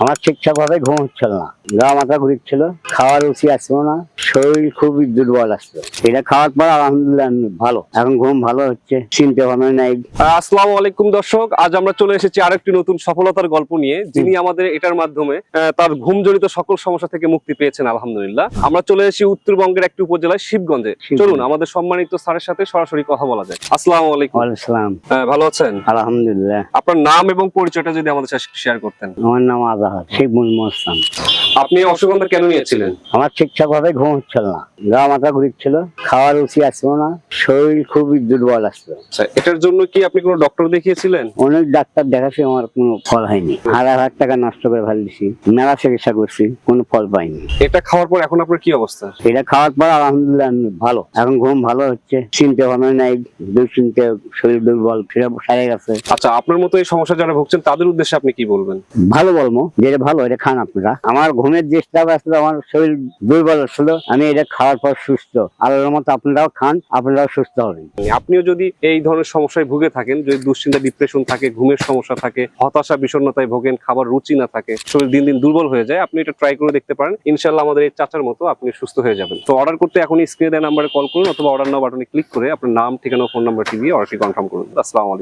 আমার ঠিকঠাক ভাবে ঘুম হচ্ছিল না, গা মাথা ঘুরছিল, খাওয়ার রুচি আসছিল না, শরীর খুবই দুর্বল আসছে। এটা খাওয়ার পর আলহামদুলিল্লাহ আমি ভালো, এখন ঘুম ভালো হচ্ছে, চিন্তা ভাবনা নাই। আসসালামু আলাইকুম দর্শক, আজ আমরা চলে এসেছি আরেকটি নতুন সফলতার গল্প নিয়ে, যিনি আমাদের এটার মাধ্যমে তার ঘুমজনিত সকল সমস্যা থেকে মুক্তি পেয়েছেন আলহামদুলিল্লাহ। আমরা চলে এসেছি উত্তরবঙ্গের একটি উপজেলায় শিবগঞ্জে। চলুন আমাদের সম্মানিত স্যারের সাথে সরাসরি কথা বলা যায়। আসসালামু আলাইকুম। ওয়ালাইকুম সালাম। ভালো আছেন? আলহামদুলিল্লাহ। আপনার নাম এবং পরিচয়টা যদি আমাদের সাথে শেয়ার করতেন। আমার নাম আজাহার শেখ মোহাম্মদ। আপনি অশ্বগন্ধা কেন নিয়েছিলেন? আমার ঠিকঠাক ভাবে ঘুম হচ্ছিল না, গা মাথা ঘুরছিল, খাওয়ার রুচি আসছিল না, শরীর খুবই দুর্বল আসছে। আচ্ছা, এটার জন্য কি আপনি কোনো ডক্টর দেখিয়েছিলেন? অনেক ডাক্তার দেখাচ্ছি, আমার কোনো ফল হয়নি। 1,500 টাকা নষ্ট করে ফেলেছি, মেলা চিকিৎসা করছি, কোনো ফল পাইনি। এটা খাওয়ার পর এখন আপনার কি অবস্থা? এটা খাওয়ার পর আলহামদুলিল্লাহ আমি ভালো, এখন ঘুম ভালো হচ্ছে, চিন্তা ভাবনা নাই, দুশ্চিন্তা, শরীর দুর্বল ফিরে সারে গেছে। আচ্ছা, আপনার মতো এই সমস্যা যারা ভুগছেন তাদের উদ্দেশ্যে আপনি কি বলবেন? ভালো বলবো, যেটা ভালো এটা খান আপনারা। আমার ঘুমের যে স্টাফ আসলে, আমার শরীর দুর্বল ছিল, আমি এটা খাওয়ার পর সুস্থ। আল্লাহর মতো আপনারাও খান, আপনারাও সুস্থ হবেন। আপনিও যদি এই ধরনের সমস্যায় ভুগে থাকেন, যদি দুশ্চিন্তা, ডিপ্রেশন থাকে, ঘুমের সমস্যা থাকে, হতাশা বিষণ্ণতায় ভোগেন, খাবার রুচি না থাকে, শরীর দিন দিন দুর্বল হয়ে যায়, আপনি এটা ট্রাই করে দেখতে পারেন। ইনশাআল্লাহ আমাদের এই চাচার মতো আপনি সুস্থ হয়ে যাবেন। তো অর্ডার করতে এখনই স্ক্রিনে দেওয়া নাম্বারে কল করুন, অথবা অর্ডার নাও বাটনে ক্লিক করে আপনার নাম, ঠিকানা, ফোন নাম্বারটি দিয়ে অর্ডারটি কনফার্ম করুন। আসসালামু আলাইকুম।